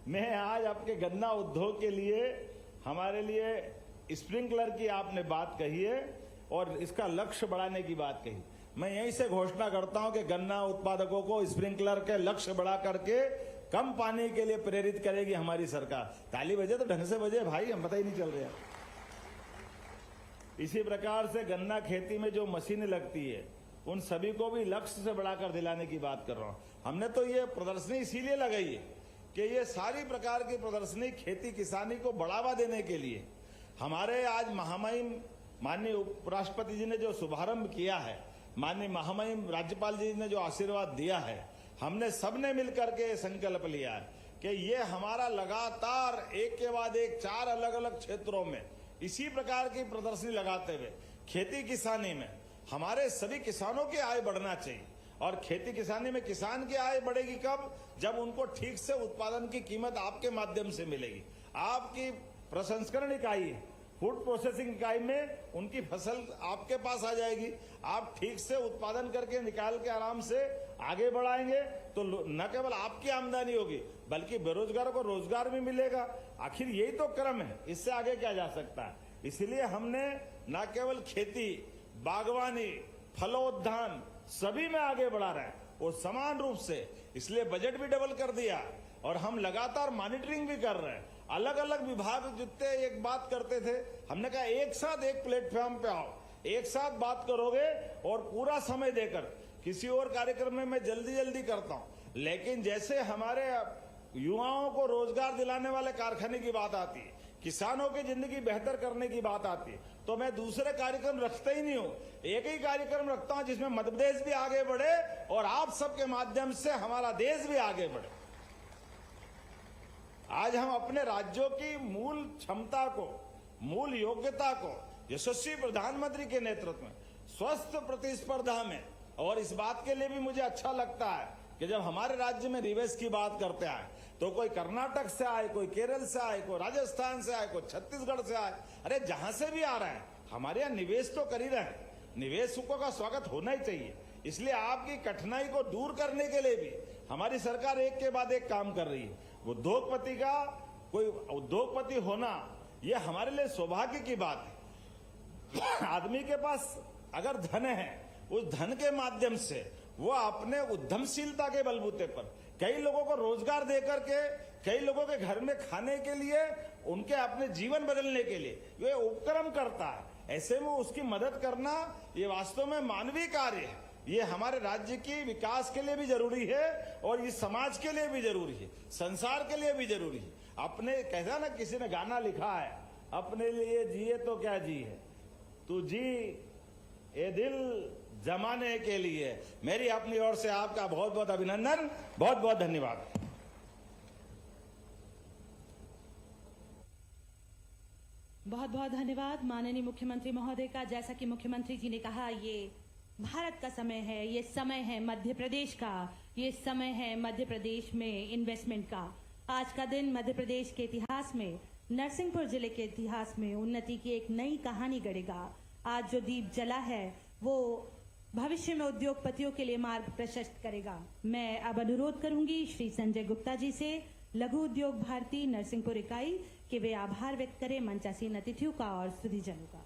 मैं आज आपके गन्ना उद्योग के लिए, हमारे लिए स्प्रिंकलर की आपने बात कही है और इसका लक्ष्य बढ़ाने की बात कही। मैं यहीं से घोषणा करता हूं कि गन्ना उत्पादकों को स्प्रिंकलर के लक्ष्य बढ़ा करके कम पानी के लिए प्रेरित करेगी हमारी सरकार। ताली बजे तो ढंग से बजे भाई, हम पता ही नहीं चल रहा। इसी प्रकार से गन्ना खेती में जो मशीनें लगती है उन सभी को भी लक्ष्य से बढ़ाकर दिलाने की बात कर रहा हूं। हमने तो ये प्रदर्शनी इसीलिए लगाई है कि ये सारी प्रकार की प्रदर्शनी खेती किसानी को बढ़ावा देने के लिए। हमारे आज महामहिम माननीय उपराष्ट्रपति जी ने जो शुभारंभ किया है, माननीय महामहिम राज्यपाल जी ने जो आशीर्वाद दिया है, हमने सबने मिलकर के संकल्प लिया है कि ये हमारा लगातार एक के बाद एक 4 अलग अलग क्षेत्रों में इसी प्रकार की प्रदर्शनी लगाते हुए खेती किसानी में हमारे सभी किसानों की आय बढ़ना चाहिए। और खेती किसानी में किसान की आय बढ़ेगी कब? जब उनको ठीक से उत्पादन की कीमत आपके माध्यम से मिलेगी। आपकी प्रसंस्करण इकाई, फूड प्रोसेसिंग इकाई में उनकी फसल आपके पास आ जाएगी। आप ठीक से उत्पादन करके निकाल के आराम से आगे बढ़ाएंगे तो न केवल आपकी आमदनी होगी बल्कि बेरोजगारों को रोजगार भी मिलेगा। आखिर यही तो क्रम है, इससे आगे क्या जा सकता है। इसलिए हमने न केवल खेती, बागवानी, फलोद्यान सभी में आगे बढ़ा रहे हैं और समान रूप से, इसलिए बजट भी डबल कर दिया और हम लगातार मॉनिटरिंग भी कर रहे हैं। अलग अलग विभाग जितने एक बात करते थे, हमने कहा एक साथ एक प्लेटफॉर्म पे आओ, एक साथ बात करोगे और पूरा समय देकर। किसी और कार्यक्रम में मैं जल्दी जल्दी करता हूं, लेकिन जैसे हमारे युवाओं को रोजगार दिलाने वाले कारखाने की बात आती है, किसानों की जिंदगी बेहतर करने की बात आती है, तो मैं दूसरे कार्यक्रम रखता ही नहीं हूं। एक ही कार्यक्रम रखता हूं जिसमें मध्य प्रदेश भी आगे बढ़े और आप सबके माध्यम से हमारा देश भी आगे बढ़े। आज हम अपने राज्यों की मूल क्षमता को, मूल योग्यता को यशस्वी प्रधानमंत्री के नेतृत्व में स्वस्थ प्रतिस्पर्धा में, और इस बात के लिए भी मुझे अच्छा लगता है कि जब हमारे राज्य में निवेश की बात करते आए तो कोई कर्नाटक से आए, कोई केरल से आए, कोई राजस्थान से आए, कोई छत्तीसगढ़ से आए, अरे जहां से भी आ रहे हैं हमारे यहाँ निवेश तो कर ही रहे हैं। निवेशकों का स्वागत होना ही चाहिए। इसलिए आपकी कठिनाई को दूर करने के लिए भी हमारी सरकार एक के बाद एक काम कर रही है। उद्योगपति का कोई उद्योगपति होना यह हमारे लिए सौभाग्य की बात है। आदमी के पास अगर धन है, उस धन के माध्यम से वो अपने उद्यमशीलता के बलबूते पर कई लोगों को रोजगार देकर के कई लोगों के घर में खाने के लिए, उनके अपने जीवन बदलने के लिए ये उपक्रम करता है। ऐसे में उसकी मदद करना ये वास्तव में मानवीय कार्य है। ये हमारे राज्य की विकास के लिए भी जरूरी है और इस समाज के लिए भी जरूरी है, संसार के लिए भी जरूरी है। अपने कहता ना, किसी ने गाना लिखा है, अपने लिए जिए तो क्या जी है, तू जी ये दिल जमाने के लिए। मेरी अपनी ओर से आपका बहुत बहुत अभिनंदन, बहुत बहुत धन्यवाद। बहुत बहुत धन्यवाद माननीय मुख्यमंत्री महोदय का। जैसा कि मुख्यमंत्री जी ने कहा, ये भारत का समय है, ये समय है मध्य प्रदेश का, ये समय है मध्य प्रदेश में इन्वेस्टमेंट का। आज का दिन मध्य प्रदेश के इतिहास में, नरसिंहपुर जिले के इतिहास में उन्नति की एक नई कहानी गढ़ेगा। आज जो दीप जला है वो भविष्य में उद्योगपतियों के लिए मार्ग प्रशस्त करेगा। मैं अब अनुरोध करूंगी श्री संजय गुप्ता जी से, लघु उद्योग भारती नरसिंहपुर इकाई, कि वे आभार व्यक्त करें मंचासीन अतिथियों का और सुधीजनों का।